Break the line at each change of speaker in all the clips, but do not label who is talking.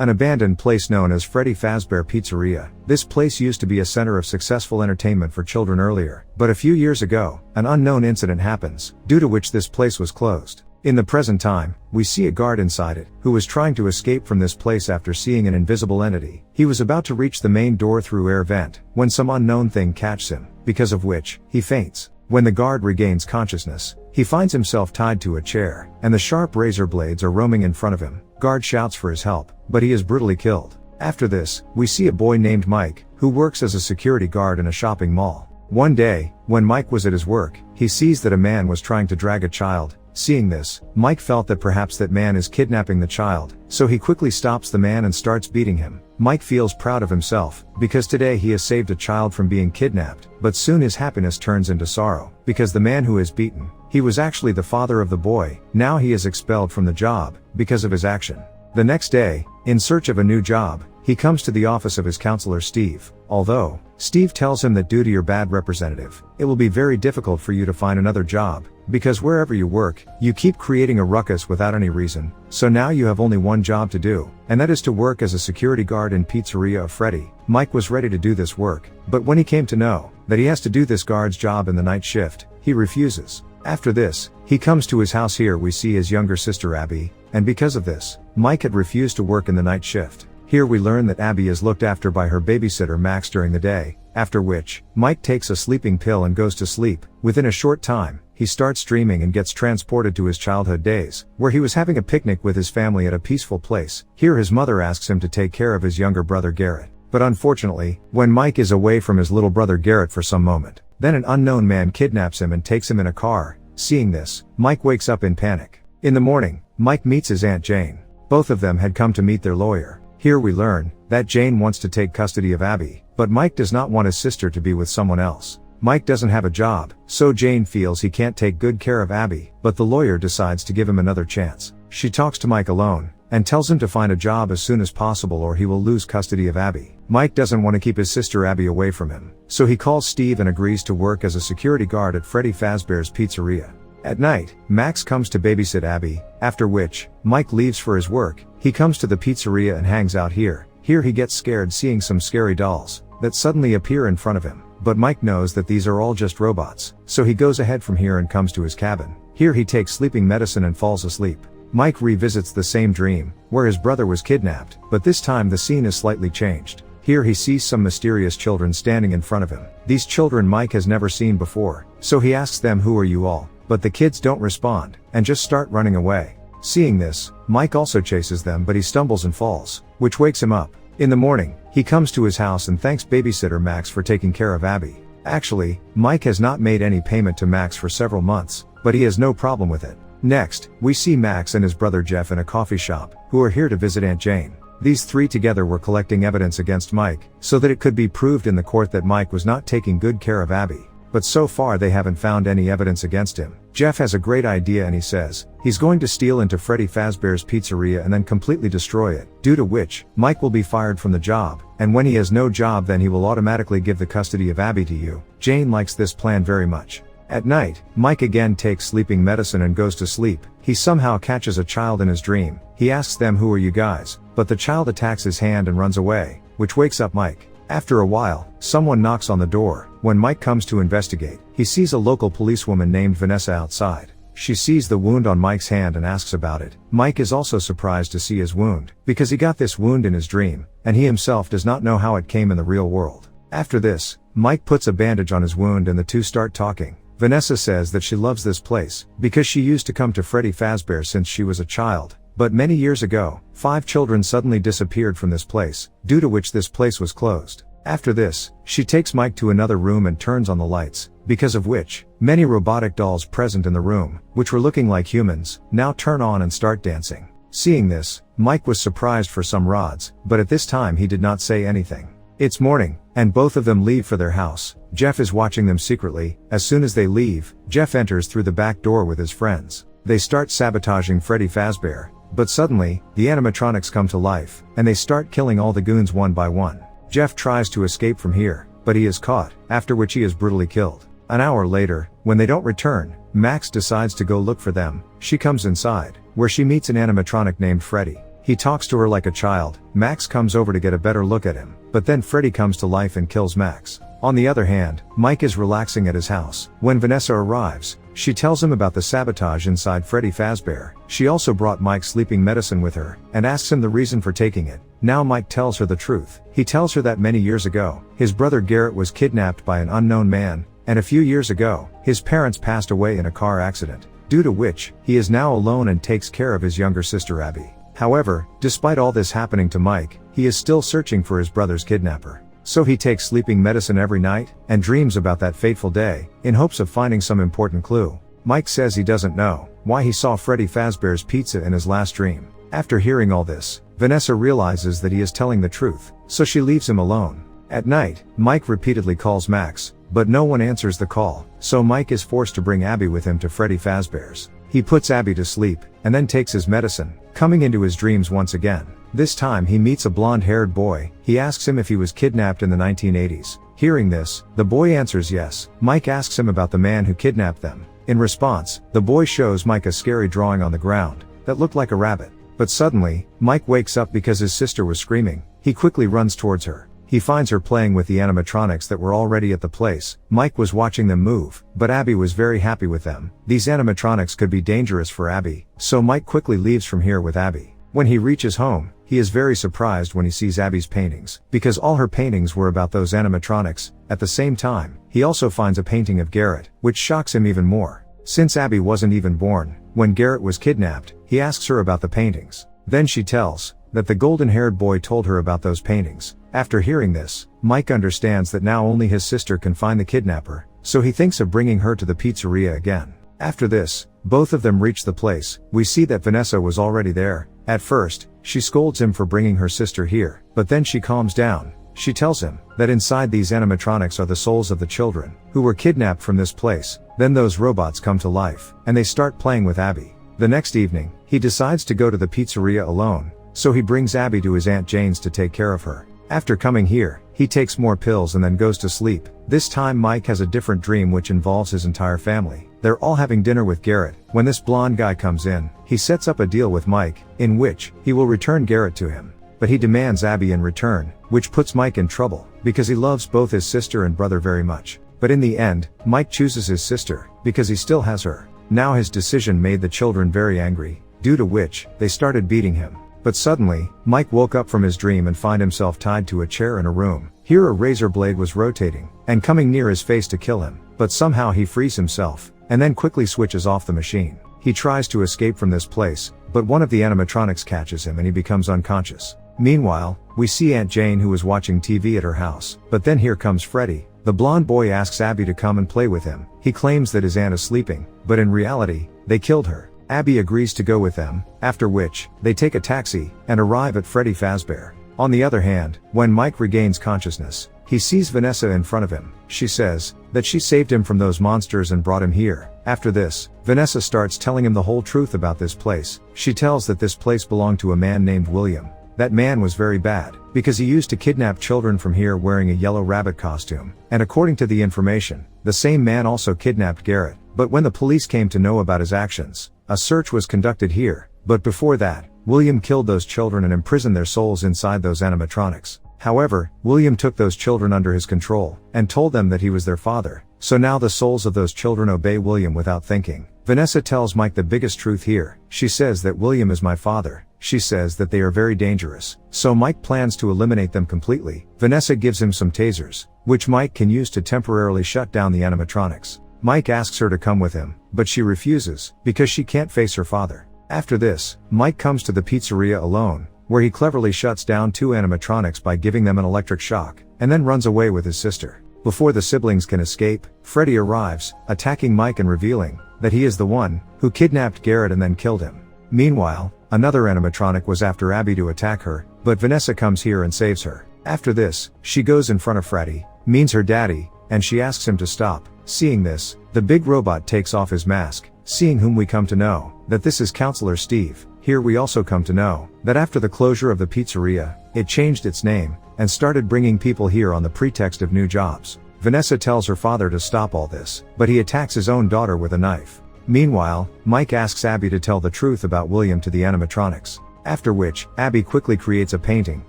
An abandoned place known as Freddy Fazbear Pizzeria. This place used to be a center of successful entertainment for children earlier, but a few years ago, an unknown incident happens, due to which this place was closed. In the present time, we see a guard inside it, who was trying to escape from this place after seeing an invisible entity. He was about to reach the main door through air vent, when some unknown thing catches him, because of which, he faints. When the guard regains consciousness, he finds himself tied to a chair, and the sharp razor blades are roaming in front of him. Guard shouts for his help, but he is brutally killed. After this, we see a boy named Mike, who works as a security guard in a shopping mall. One day, when Mike was at his work, he sees that a man was trying to drag a child. Seeing this, Mike felt that perhaps that man is kidnapping the child, so he quickly stops the man and starts beating him. Mike feels proud of himself, because today he has saved a child from being kidnapped, but soon his happiness turns into sorrow, because the man who is beaten, he was actually the father of the boy. Now he is expelled from the job, because of his action. The next day, in search of a new job, he comes to the office of his counselor Steve. Although, Steve tells him that due to your bad representative, it will be very difficult for you to find another job, because wherever you work, you keep creating a ruckus without any reason, so now you have only one job to do, and that is to work as a security guard in Pizzeria of Freddy. Mike was ready to do this work, but when he came to know that he has to do this guard's job in the night shift, he refuses. After this, he comes to his house. Here we see his younger sister Abby, and because of this, Mike had refused to work in the night shift. Here we learn that Abby is looked after by her babysitter Max during the day, after which, Mike takes a sleeping pill and goes to sleep. Within a short time, he starts dreaming and gets transported to his childhood days, where he was having a picnic with his family at a peaceful place. Here his mother asks him to take care of his younger brother Garrett. But unfortunately, when Mike is away from his little brother Garrett for some moment, then an unknown man kidnaps him and takes him in a car. Seeing this, Mike wakes up in panic. In the morning, Mike meets his Aunt Jane. Both of them had come to meet their lawyer. Here we learn that Jane wants to take custody of Abby, but Mike does not want his sister to be with someone else. Mike doesn't have a job, so Jane feels he can't take good care of Abby, but the lawyer decides to give him another chance. She talks to Mike alone, and tells him to find a job as soon as possible or he will lose custody of Abby. Mike doesn't want to keep his sister Abby away from him, so he calls Steve and agrees to work as a security guard at Freddy Fazbear's Pizzeria. At night, Max comes to babysit Abby, after which, Mike leaves for his work. He comes to the pizzeria and hangs out here. Here he gets scared seeing some scary dolls that suddenly appear in front of him, but Mike knows that these are all just robots, so he goes ahead from here and comes to his cabin. Here he takes sleeping medicine and falls asleep. Mike revisits the same dream, where his brother was kidnapped, but this time the scene is slightly changed. Here he sees some mysterious children standing in front of him. These children Mike has never seen before, so he asks them, "Who are you all?" But the kids don't respond, and just start running away. Seeing this, Mike also chases them, but he stumbles and falls, which wakes him up. In the morning, he comes to his house and thanks babysitter Max for taking care of Abby. Actually, Mike has not made any payment to Max for several months, but he has no problem with it. Next, we see Max and his brother Jeff in a coffee shop, who are here to visit Aunt Jane. These three together were collecting evidence against Mike, so that it could be proved in the court that Mike was not taking good care of Abby. But so far they haven't found any evidence against him. Jeff has a great idea and he says he's going to steal into Freddy Fazbear's Pizzeria and then completely destroy it, due to which, Mike will be fired from the job, and when he has no job then he will automatically give the custody of Abby to you. Jane likes this plan very much. At night, Mike again takes sleeping medicine and goes to sleep. He somehow catches a child in his dream. He asks them, "Who are you guys?" But the child attacks his hand and runs away, which wakes up Mike. After a while, someone knocks on the door. When Mike comes to investigate, he sees a local policewoman named Vanessa outside. She sees the wound on Mike's hand and asks about it. Mike is also surprised to see his wound, because he got this wound in his dream, and he himself does not know how it came in the real world. After this, Mike puts a bandage on his wound and the two start talking. Vanessa says that she loves this place, because she used to come to Freddy Fazbear since she was a child. But many years ago, 5 children suddenly disappeared from this place, due to which this place was closed. After this, she takes Mike to another room and turns on the lights, because of which, many robotic dolls present in the room, which were looking like humans, now turn on and start dancing. Seeing this, Mike was surprised for some rods, but at this time he did not say anything. It's morning, and both of them leave for their house. Jeff is watching them secretly. As soon as they leave, Jeff enters through the back door with his friends. They start sabotaging Freddy Fazbear. But suddenly, the animatronics come to life, and they start killing all the goons one by one. Jeff tries to escape from here, but he is caught, after which he is brutally killed. An hour later, when they don't return, Max decides to go look for them. She comes inside, where she meets an animatronic named Freddy. He talks to her like a child. Max comes over to get a better look at him, but then Freddy comes to life and kills Max. On the other hand, Mike is relaxing at his house. When Vanessa arrives, she tells him about the sabotage inside Freddy Fazbear. She also brought Mike sleeping medicine with her, and asks him the reason for taking it. Now Mike tells her the truth. He tells her that many years ago, his brother Garrett was kidnapped by an unknown man, and a few years ago, his parents passed away in a car accident, due to which, he is now alone and takes care of his younger sister Abby. However, despite all this happening to Mike, he is still searching for his brother's kidnapper. So he takes sleeping medicine every night, and dreams about that fateful day, in hopes of finding some important clue. Mike says he doesn't know why he saw Freddy Fazbear's pizza in his last dream. After hearing all this, Vanessa realizes that he is telling the truth, so she leaves him alone. At night, Mike repeatedly calls Max, but no one answers the call, so Mike is forced to bring Abby with him to Freddy Fazbear's. He puts Abby to sleep, and then takes his medicine, coming into his dreams once again. This time he meets a blonde-haired boy. He asks him if he was kidnapped in the 1980s. Hearing this, the boy answers yes. Mike asks him about the man who kidnapped them. In response, the boy shows Mike a scary drawing on the ground that looked like a rabbit. But suddenly, Mike wakes up because his sister was screaming. He quickly runs towards her. He finds her playing with the animatronics that were already at the place. Mike was watching them move, but Abby was very happy with them. These animatronics could be dangerous for Abby, so Mike quickly leaves from here with Abby. When he reaches home, he is very surprised when he sees Abby's paintings, because all her paintings were about those animatronics. At the same time, he also finds a painting of Garrett, which shocks him even more. Since Abby wasn't even born when Garrett was kidnapped, he asks her about the paintings. Then she tells that the golden-haired boy told her about those paintings. After hearing this, Mike understands that now only his sister can find the kidnapper, so he thinks of bringing her to the pizzeria again. After this, both of them reach the place. We see that Vanessa was already there. At first, she scolds him for bringing her sister here, but then she calms down. She tells him that inside these animatronics are the souls of the children who were kidnapped from this place. Then those robots come to life, and they start playing with Abby. The next evening, he decides to go to the pizzeria alone, so he brings Abby to his Aunt Jane's to take care of her. After coming here, he takes more pills and then goes to sleep. This time Mike has a different dream which involves his entire family. They're all having dinner with Garrett. When this blonde guy comes in, he sets up a deal with Mike, in which he will return Garrett to him. But he demands Abby in return, which puts Mike in trouble, because he loves both his sister and brother very much. But in the end, Mike chooses his sister, because he still has her. Now his decision made the children very angry, due to which, they started beating him. But suddenly, Mike woke up from his dream and find himself tied to a chair in a room. Here a razor blade was rotating, and coming near his face to kill him. But somehow he frees himself, and then quickly switches off the machine. He tries to escape from this place, but one of the animatronics catches him and he becomes unconscious. Meanwhile, we see Aunt Jane who is watching TV at her house. But then here comes Freddy. The blonde boy asks Abby to come and play with him. He claims that his aunt is sleeping, but in reality, they killed her. Abby agrees to go with them, after which, they take a taxi, and arrive at Freddy Fazbear. On the other hand, when Mike regains consciousness, he sees Vanessa in front of him. She says that she saved him from those monsters and brought him here. After this, Vanessa starts telling him the whole truth about this place. She tells that this place belonged to a man named William. That man was very bad, because he used to kidnap children from here wearing a yellow rabbit costume. And according to the information, the same man also kidnapped Garrett. But when the police came to know about his actions, a search was conducted here. But before that, William killed those children and imprisoned their souls inside those animatronics. However, William took those children under his control, and told them that he was their father. So now the souls of those children obey William without thinking. Vanessa tells Mike the biggest truth here. She says that William is my father. She says that they are very dangerous. So Mike plans to eliminate them completely. Vanessa gives him some tasers, which Mike can use to temporarily shut down the animatronics. Mike asks her to come with him, but she refuses, because she can't face her father. After this, Mike comes to the pizzeria alone, where he cleverly shuts down two animatronics by giving them an electric shock, and then runs away with his sister. Before the siblings can escape, Freddy arrives, attacking Mike and revealing that he is the one who kidnapped Garrett and then killed him. Meanwhile, another animatronic was after Abby to attack her, but Vanessa comes here and saves her. After this, she goes in front of Freddy, means her daddy, and she asks him to stop. Seeing this, the big robot takes off his mask, seeing whom we come to know that this is Counselor Steve. Here we also come to know that after the closure of the pizzeria, it changed its name, and started bringing people here on the pretext of new jobs. Vanessa tells her father to stop all this, but he attacks his own daughter with a knife. Meanwhile, Mike asks Abby to tell the truth about William to the animatronics. After which, Abby quickly creates a painting,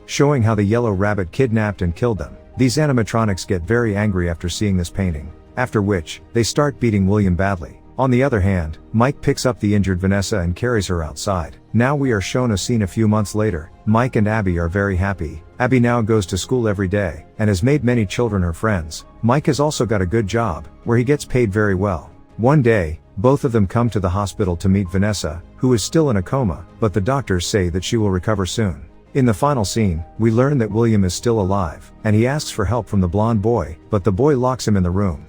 showing how the yellow rabbit kidnapped and killed them. These animatronics get very angry after seeing this painting. After which, they start beating William badly. On the other hand, Mike picks up the injured Vanessa and carries her outside. Now we are shown a scene a few months later. Mike and Abby are very happy. Abby now goes to school every day, and has made many children her friends. Mike has also got a good job, where he gets paid very well. One day, both of them come to the hospital to meet Vanessa, who is still in a coma, but the doctors say that she will recover soon. In the final scene, we learn that William is still alive, and he asks for help from the blonde boy, but the boy locks him in the room.